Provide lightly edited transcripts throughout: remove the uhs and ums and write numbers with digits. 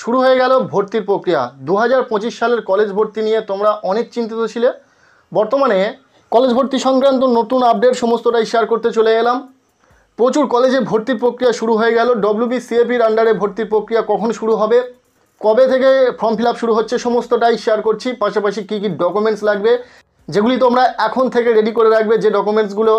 শুরু হয়ে গেল ভর্তির প্রক্রিয়া। 2025 সালের কলেজ ভর্তি নিয়ে তোমরা অনেক চিন্তিত ছিলে। বর্তমানে কলেজ ভর্তি সংক্রান্ত নতুন আপডেট সমস্তটাই শেয়ার করতে চলে এলাম। প্রচুর কলেজে ভর্তির প্রক্রিয়া শুরু হয়ে গেল। WBCAPর আন্ডারে ভর্তির প্রক্রিয়া কখন শুরু হবে, কবে থেকে ফর্ম ফিল আপ শুরু হচ্ছে, সমস্তটাই শেয়ার করছি। পাশাপাশি কী কী ডকুমেন্টস লাগবে যেগুলি তোমরা এখন থেকে রেডি করে রাখবে, যে ডকুমেন্টসগুলো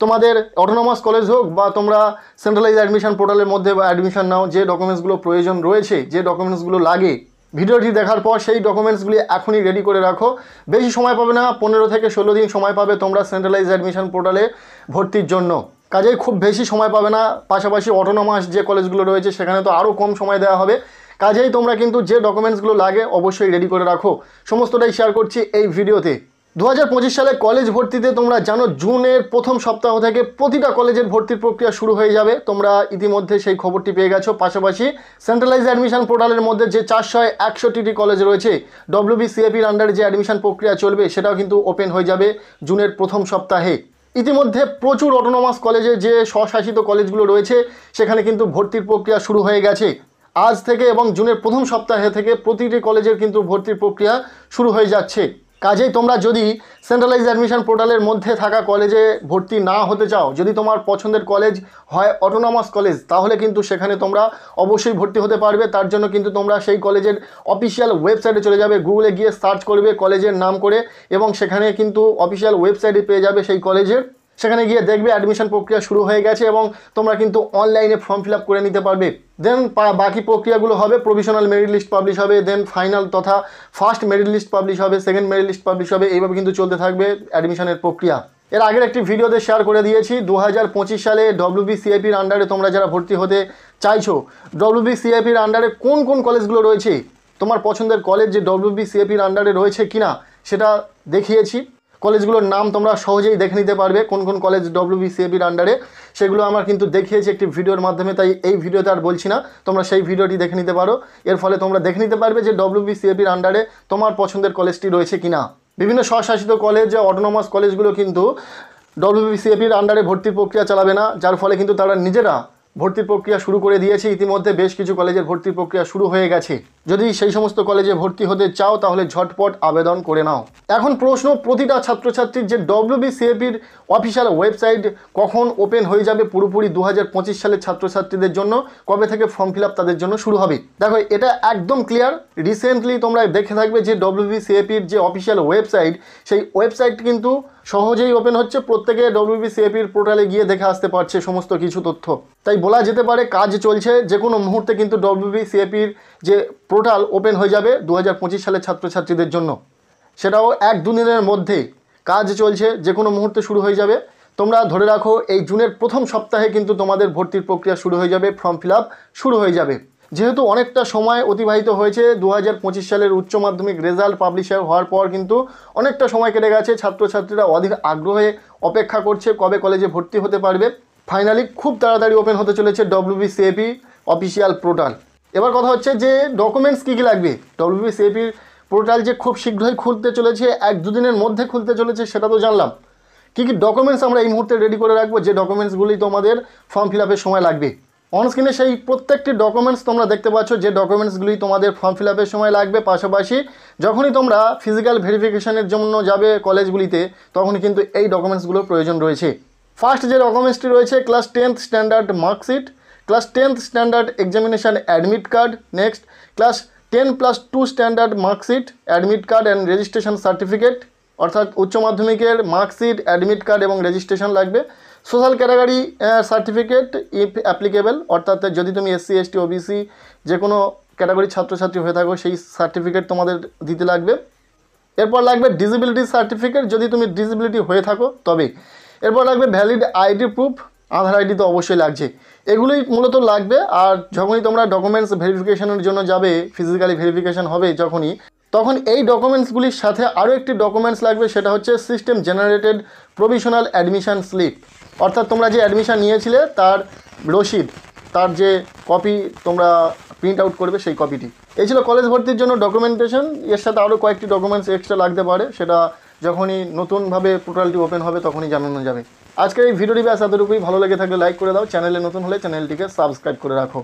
তোমাদের অটোনমাস কলেজ হোক বা তোমরা সেন্ট্রালাইজ অ্যাডমিশন পোর্টালের মধ্যে বা অ্যাডমিশন নাও, যে ডকুমেন্টসগুলো প্রয়োজন রয়েছে, যে ডকুমেন্টসগুলো লাগে, ভিডিওটি দেখার পর সেই ডকুমেন্টসগুলি এখনই রেডি করে রাখো। বেশি সময় পাবে না, 15 থেকে 16 দিন সময় পাবে তোমরা সেন্ট্রালাইজ অ্যাডমিশন পোর্টালে ভর্তির জন্য। কাজেই খুব বেশি সময় পাবে না। পাশাপাশি অটোনমাস যে কলেজগুলো রয়েছে সেখানে তো আরও কম সময় দেওয়া হবে। কাজেই তোমরা কিন্তু যে ডকুমেন্টসগুলো লাগে অবশ্যই রেডি করে রাখো। সমস্তটাই শেয়ার করছি এই ভিডিওতে। 2025 সালে কলেজ ভর্তিতে তোমরা জানো জুনের প্রথম সপ্তাহ থেকে প্রতিটা কলেজের ভর্তির প্রক্রিয়া শুরু হয়ে যাবে। তোমরা ইতিমধ্যে সেই খবরটি পেয়ে গেছো। পাশাপাশি সেন্ট্রালাইজ অ্যাডমিশন পোর্টালের মধ্যে যে 461টি কলেজ রয়েছে, WBCAPর আন্ডারে যে অ্যাডমিশন প্রক্রিয়া চলবে সেটাও কিন্তু ওপেন হয়ে যাবে জুনের প্রথম সপ্তাহে। ইতিমধ্যে প্রচুর অটোনমাস কলেজে যে স্বশাসিত কলেজগুলো রয়েছে সেখানে কিন্তু ভর্তির প্রক্রিয়া শুরু হয়ে গেছে আজ থেকে, এবং জুনের প্রথম সপ্তাহে থেকে প্রতিটি কলেজের কিন্তু ভর্তির প্রক্রিয়া শুরু হয়ে যাচ্ছে। কাজেই তোমরা যদি সেন্ট্রালাইজ অ্যাডমিশন পোর্টালের মধ্যে থাকা কলেজে ভর্তি না হতে চাও, যদি তোমার পছন্দের কলেজ হয় অটোনমাস কলেজ, তাহলে কিন্তু সেখানে তোমরা অবশ্যই ভর্তি হতে পারবে। তার জন্য কিন্তু তোমরা সেই কলেজের অফিসিয়াল ওয়েবসাইটে চলে যাবে, গুগলে গিয়ে সার্চ করবে কলেজের নাম করে, এবং সেখানে কিন্তু অফিসিয়াল ওয়েবসাইটে পেয়ে যাবে সেই কলেজের। সেখানে গিয়ে দেখবে অ্যাডমিশন প্রক্রিয়া শুরু হয়ে গেছে এবং তোমরা কিন্তু অনলাইনে ফর্ম ফিল আপ করে নিতে পারবে। দেন বাকি প্রক্রিয়াগুলো হবে, প্রভিশনাল মেরিট লিস্ট পাবলিশ হবে, দেন ফাইনাল তথা ফার্স্ট মেরিট লিস্ট পাবলিশ হবে, সেকেন্ড মেরিট লিস্ট পাবলিশ হবে। এইভাবে কিন্তু চলতে থাকবে অ্যাডমিশনের প্রক্রিয়া। এর আগের একটি ভিডিওতে শেয়ার করে দিয়েছি 2025 সালে WBCAPর আন্ডারে তোমরা যারা ভর্তি হতে চাইছো, WBCAPর আন্ডারে কোন কোন কলেজগুলো রয়েছে, তোমার পছন্দের কলেজ যে WBCAPর আন্ডারে রয়েছে কিনা সেটা দেখিয়েছি। কলেজগুলোর নাম তোমরা সহজেই দেখে নিতে পারবে কোন কোন কলেজ WBCAPর আন্ডারে, সেগুলো আমার কিন্তু দেখিয়েছি একটি ভিডিওর মাধ্যমে। তাই এই ভিডিওতে আর বলছি না, তোমরা সেই ভিডিওটি দেখে নিতে পারো। এর ফলে তোমরা দেখে নিতে পারবে যে WBCAPর আন্ডারে তোমার পছন্দের কলেজটি রয়েছে কিনা। বিভিন্ন স্বশাসিত কলেজ, অটোনমাস কলেজগুলো কিন্তু WBCAPর আন্ডারে ভর্তির প্রক্রিয়া চালাবে না, যার ফলে কিন্তু তারা নিজেরা ভর্তির প্রক্রিয়া শুরু করে দিয়েছে। ইতিমধ্যে বেশ কিছু কলেজের ভর্তির প্রক্রিয়া শুরু হয়ে গেছে। যদি সেই সমস্ত কলেজে ভর্তি হতে চাও তাহলে ঝটপট আবেদন করে নাও। এখন প্রশ্ন প্রতিটা ছাত্রছাত্রীর যে WBCAPর অফিসিয়াল ওয়েবসাইট কখন ওপেন হয়ে যাবে পুরোপুরি 2025 সালের ছাত্রছাত্রীদের জন্য, কবে থেকে ফর্ম ফিল আপ তাদের জন্য শুরু হবে। দেখো এটা একদম ক্লিয়ার। রিসেন্টলি তোমরা দেখে থাকবে যে WBCAPর যে অফিসিয়াল ওয়েবসাইট, সেই ওয়েবসাইট কিন্তু সহজেই ওপেন হচ্ছে। প্রত্যেকে WBCAPর পোর্টালে গিয়ে দেখে আসতে পারছে সমস্ত কিছু তথ্য। তাই বলা যেতে পারে কাজ চলছে। যে কোনো মুহূর্তে কিন্তু WBCAPর যে পোর্টাল ওপেন হয়ে যাবে 2025 সালের ছাত্রছাত্রীদের জন্য। সেটাও 1-2 দিনের মধ্যে কাজ চলছে, যে কোনো মুহূর্তে শুরু হয়ে যাবে। তোমরা ধরে রাখো এই জুনের প্রথম সপ্তাহে কিন্তু তোমাদের ভর্তির প্রক্রিয়া শুরু হয়ে যাবে, ফর্ম ফিল আপ শুরু হয়ে যাবে। যেহেতু অনেকটা সময় অতিবাহিত হয়েছে, 2025 সালের উচ্চ মাধ্যমিক রেজাল্ট পাবলিশ হওয়ার পর কিন্তু অনেকটা সময় কেটে গেছে। ছাত্রছাত্রীরা অধীর আগ্রহে অপেক্ষা করছে কবে কলেজে ভর্তি হতে পারবে। ফাইনালি খুব তাড়াতাড়ি ওপেন হতে চলেছে WBCAP অফিসিয়াল পোর্টাল। এবার কথা হচ্ছে যে ডকুমেন্টস কী কী লাগবে। WBCAPর পোর্টাল যে খুব শীঘ্রই খুলতে চলেছে, 1-2 দিনের মধ্যে খুলতে চলেছে, সেটা তো জানলাম। কী কী ডকুমেন্টস আমরা এই মুহূর্তে রেডি করে রাখবো, যে ডকুমেন্টসগুলি তোমাদের ফর্ম ফিল আপের সময় লাগবে। অনস্ক্রিনে সেই প্রত্যেকটি ডকুমেন্টস তোমরা দেখতে পাচ্ছ, যে ডকুমেন্টসগুলি তোমাদের ফর্ম ফিল আপের সময় লাগবে। পাশাপাশি যখনই তোমরা ফিজিক্যাল ভেরিফিকেশনের জন্য যাবে কলেজগুলিতে, তখনই কিন্তু এই ডকুমেন্টসগুলোর প্রয়োজন রয়েছে। ফার্স্ট যে ডকুমেন্টসটি রয়েছে, class 10th standard marksheet, class 10th standard examination admit card, next class 10+2 standard marksheet, admit card and registration certificate, অর্থাৎ উচ্চ মাধ্যমিকের মার্কশিট, অ্যাডমিট কার্ড এবং রেজিস্ট্রেশন লাগবে। Social category certificate if applicable, অর্থাৎ যদি তুমি SC ST OBC যে কোনো ক্যাটাগরির ছাত্রছাত্রী হয়ে থাকো, সেই সার্টিফিকেট তোমাদের দিতে লাগবে। এরপর লাগবে ডিসেবিলিটি সার্টিফিকেট, যদি তুমি ডিসেবিলিটি হয়ে থাকো তবে। এরপর লাগবে ভ্যালিড আইডি প্রুফ, আধার আইডি তো অবশ্যই লাগছে। এগুলোই মূলত লাগবে। আর যখনই তোমরা ডকুমেন্টস ভেরিফিকেশনের জন্য যাবে, ফিজিক্যালি ভেরিফিকেশন হবে যখনই, তখন এই ডকুমেন্টসগুলির সাথে আরও একটি ডকুমেন্টস লাগবে, সেটা হচ্ছে system generated provisional admission slip, অর্থাৎ তোমরা যে অ্যাডমিশন নিয়েছিলে তার রসিদ, তার যে কপি তোমরা প্রিন্ট আউট করবে সেই কপিটি। এই ছিল কলেজ ভর্তির জন্য ডকুমেন্টেশন। এর সাথে আরও কয়েকটি ডকুমেন্টস এক্সট্রা লাগতে পারে, সেটা যখনই নতুনভাবে পোর্টালটি ওপেন হবে তখনই জানানো যাবে। আজকের এই ভিডিওটি ব্যাস এতটুকুই। ভালো লেগে থাকলে লাইক করে দাও, চ্যানেলে নতুন হলে চ্যানেলটিকে সাবস্ক্রাইব করে রাখো।